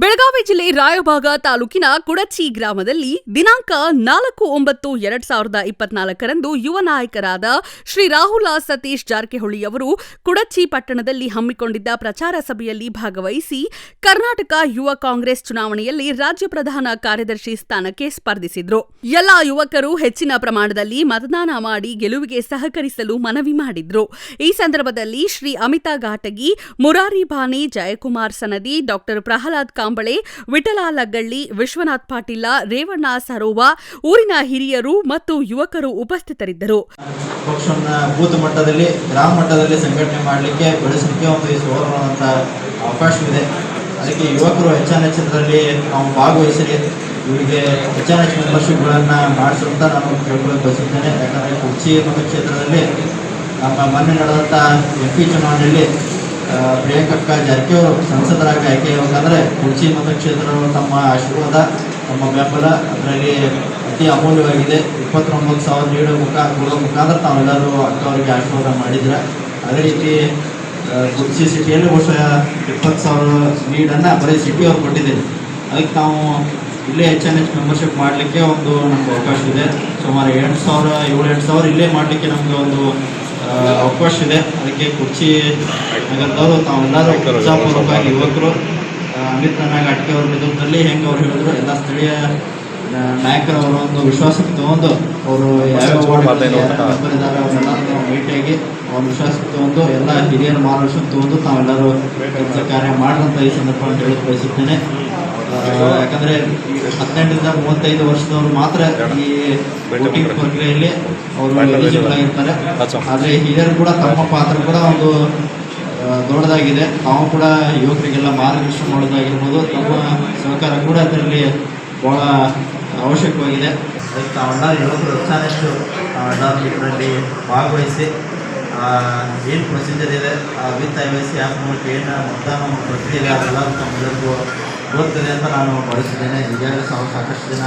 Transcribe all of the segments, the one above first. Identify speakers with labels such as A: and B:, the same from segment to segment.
A: ಬೆಳಗಾವಿ ಜಿಲ್ಲೆ ರಾಯಬಾಗ ತಾಲೂಕಿನ ಕುಡಚಿ ಗ್ರಾಮದಲ್ಲಿ ದಿನಾಂಕ 4/9/2024ರಂದು ಯುವ ನಾಯಕರಾದ ಶ್ರೀ ರಾಹುಲ ಸತೀಶ್ ಜಾರಕಿಹೊಳಿ ಅವರು ಕುಡಚಿ ಪಟ್ಟಣದಲ್ಲಿ ಹಮ್ಮಿಕೊಂಡಿದ್ದ ಪ್ರಚಾರ ಸಭೆಯಲ್ಲಿ ಭಾಗವಹಿಸಿ ಕರ್ನಾಟಕ ಯುವ ಕಾಂಗ್ರೆಸ್ ಚುನಾವಣೆಯಲ್ಲಿ ರಾಜ್ಯ ಪ್ರಧಾನ ಕಾರ್ಯದರ್ಶಿ ಸ್ಥಾನಕ್ಕೆ ಸ್ಪರ್ಧಿಸಿದ್ರು. ಎಲ್ಲಾ ಯುವಕರು ಹೆಚ್ಚಿನ ಪ್ರಮಾಣದಲ್ಲಿ ಮತದಾನ ಮಾಡಿ ಗೆಲುವಿಗೆ ಸಹಕರಿಸಲು ಮನವಿ ಮಾಡಿದ್ರು. ಈ ಸಂದರ್ಭದಲ್ಲಿ ಶ್ರೀ ಅಮಿತಾ ಘಾಟಗಿ, ಮುರಾರಿ ಭಾನಿ, ಜಯಕುಮಾರ್ ಸನದಿ, ಡಾ ಪ್ರಹ್ಲಾದ್ ಕಾಂಬಳೆ, ವಿಠಲ ಲಗ್ಗಳ್ಳಿ, ವಿಶ್ವನಾಥ್ ಪಾಟೀಲ, ರೇವಣ್ಣ ಸರೋವಾ, ಊರಿನ ಹಿರಿಯರು ಮತ್ತು ಯುವಕರು ಉಪಸ್ಥಿತರಿದ್ದರು.
B: ಪಕ್ಷವನ್ನು ಬೂತ್ ಮಟ್ಟದಲ್ಲಿ, ಗ್ರಾಮ ಮಟ್ಟದಲ್ಲಿ ಸಂಘಟನೆ ಮಾಡಲಿಕ್ಕೆ ಬೆಳೆಸಲಿಕ್ಕೆ ಒಂದು ಸುವರ್ಣವಂತ ಅವಕಾಶವಿದೆ. ಅದಕ್ಕೆ ಯುವಕರು ಹೆಚ್ಚಿನದಲ್ಲಿ ನಾವು ಭಾಗವಹಿಸಲಿ, ಇವರಿಗೆ ಹೆಚ್ಚಿನ ಮೆಂಬರ್ಶಿಪ್ಗಳನ್ನು ಮಾಡಿಸುವಂತ ನಾನು ಕೇಳ್ಕೊಳ್ಳಿ ಬಯಸುತ್ತೇನೆ. ಯಾಕಂದರೆ ಕುರ್ಚಿ ಮತಕ್ಷೇತ್ರದಲ್ಲಿ ನಮ್ಮ ಮೊನ್ನೆ ನಡೆದಂಥ MP ಚುನಾವಣೆಯಲ್ಲಿ ಪ್ರಿಯಾಂಕಕ್ಕ ಜಾರಕಿಹೊಳಿ ಸಂಸದರಾಗಿ ಆಯ್ಕೆಯಾಗಬೇಕಂದ್ರೆ ಕುರ್ಚಿ ಮತಕ್ಷೇತ್ರಗಳು ತಮ್ಮ ಆಶೀರ್ವಾದ, ತಮ್ಮ ಬೆಂಬಲ ಅದರಲ್ಲಿ ಅತಿ ಅಮೂಲ್ಯವಾಗಿದೆ. 29,000 ಲೀಡ್ ಮುಖಾಂತರ ತಾವೆಲ್ಲರೂ ಅಕ್ಕವರಿಗೆ ಆಶೀರ್ವಾದ ಮಾಡಿದ್ರೆ. ಅದೇ ರೀತಿ ಕುರ್ಚಿ ಸಿಟಿಯಲ್ಲಿ ಬಹುಶಃ 20,000 ಲೀಡನ್ನು ಬರೀ ಸಿಟಿಯವ್ರು ಕೊಟ್ಟಿದ್ದೀರಿ. ಅದಕ್ಕೆ ನಾವು ಇಲ್ಲೇ HNH ಮೆಂಬರ್ಶಿಪ್ ಮಾಡಲಿಕ್ಕೆ ಒಂದು ನಮ್ಗೆ ಅವಕಾಶ ಇದೆ. ಸುಮಾರು 7,000 ಇಲ್ಲೇ ಮಾಡಲಿಕ್ಕೆ ನಮಗೆ ಒಂದು ಅವಕಾಶ ಇದೆ. ಅದಕ್ಕೆ ಕುರ್ಚಿ ನಗರದವರು ತಾವೆಲ್ಲರೂ ಉತ್ಸಾಹಪೂರ್ವಕವಾಗಿ ಯುವಕರು ಅಮಿತ್ ಘಾಟಗಿ ಅವರ ನೇತೃತ್ವದಲ್ಲಿ ಹೆಂಗೆ ಅವ್ರು ಹೇಳಿದ್ರು, ಎಲ್ಲ ಸ್ಥಳೀಯ ನಾಯಕರವರ ಒಂದು ವಿಶ್ವಾಸಕ್ಕೆ ತಗೊಂಡು ಅವರು ಯಾವ್ಯಾವ ವಾರ್ಡ್ಗಳಿದ್ದಾರೆ ಅವರೆಲ್ಲ ಭೇಟಿಯಾಗಿ ಅವ್ರ ವಿಶ್ವಾಸಕ್ಕೆ ತಗೊಂಡು ಎಲ್ಲ ಹಿರಿಯರ ಮಾರ್ಗದರ್ಶನ ತಗೊಂಡು ತಾವೆಲ್ಲರೂ ಕೆಲಸ ಕಾರ್ಯ ಮಾಡಿದಂಥ ಈ ಸಂದರ್ಭವನ್ನು ಹೇಳಕ್ಕೆ ಬಯಸುತ್ತೇನೆ. ಯಾಕಂದರೆ 18ರಿಂದ 35 ವರ್ಷದವರು ಮಾತ್ರ ಈ ವೋಟಿಂಗ್ ಪ್ರಕ್ರಿಯೆಯಲ್ಲಿ ಅವರು ಎಲಿಜಿಬಲ್ ಆಗಿರ್ತಾರೆ. ಆದರೆ ಹಿರಿಯರು ಕೂಡ ತಮ್ಮ ಪಾತ್ರ ಕೂಡ ಒಂದು ದೊಡ್ಡದಾಗಿದೆ. ತಾವು ಕೂಡ ಯುವಕರಿಗೆಲ್ಲ ಮಾರ್ಗದರ್ಶನ ಮಾಡೋದಾಗಿರ್ಬೋದು, ತಮ್ಮ ಸಹಕಾರ ಕೂಡ ಅದರಲ್ಲಿ ಭಾಳ ಅವಶ್ಯಕವಾಗಿದೆ. ಅದಕ್ಕೆ ತಾವೆಲ್ಲ ಯುವಕರು ಹೆಚ್ಚಾನಷ್ಟು ತಾವೆಲ್ಲರೂ ಇದರಲ್ಲಿ ಭಾಗವಹಿಸಿ ಏನು ಪ್ರೊಸೀಜರ್ ಇದೆ ವಿತ್ IYC ಆ್ಯಪ್ ಮೂಲಕ ಏನು ಮತದಾನ ಪ್ರಕ್ರಿಯೆ ಇದೆ ಅದೆಲ್ಲ ತಮ್ಮೆಲ್ಲರಿಗೂ ಗೊತ್ತಿದೆ ಅಂತ ನಾನು ಭಾವಿಸಿದ್ದೇನೆ. ಈಗಾಗಲೇ ಸಾಕಷ್ಟು ಜನ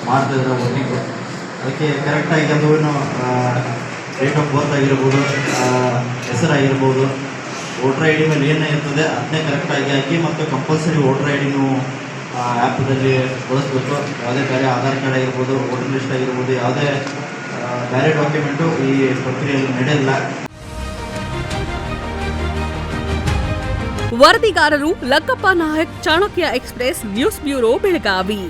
B: ಮಾಡ್ತಿದ್ದಾರೆ ವೋಟಿಂಗು. ಅದಕ್ಕೆ ಕರೆಕ್ಟಾಗಿ ಅದು ಡೇಟ್ ಆಫ್ ಬರ್ತ್ ಆಗಿರ್ಬೋದು, ಹೆಸರಾಗಿರ್ಬೋದು, ವೋಟರ್ ID ಮೇಲೆ ಏನು ಇರ್ತದೆ ಅದನ್ನೇ ಕರೆಕ್ಟಾಗಿ ಹಾಕಿ ಮತ್ತು ಕಂಪಲ್ಸರಿ ವೋಟರ್ IDನೂ ಆ್ಯಪದಲ್ಲಿ ಬಳಸಬೇಕು. ಯಾವುದೇ ಬೇರೆ ಆಧಾರ್ ಕಾರ್ಡ್ ಆಗಿರ್ಬೋದು, ವೋಟರ್ ಲಿಸ್ಟ್ ಆಗಿರ್ಬೋದು, ಯಾವುದೇ ಬೇರೆ ಡಾಕ್ಯುಮೆಂಟು ಈ ಪ್ರಕ್ರಿಯೆಯಲ್ಲಿ ನಡೆಯಲ್ಲ.
A: ವರದಿಗಾರರು Lakkappa Nayak, Chanakya Express News Bureau, Belagavi.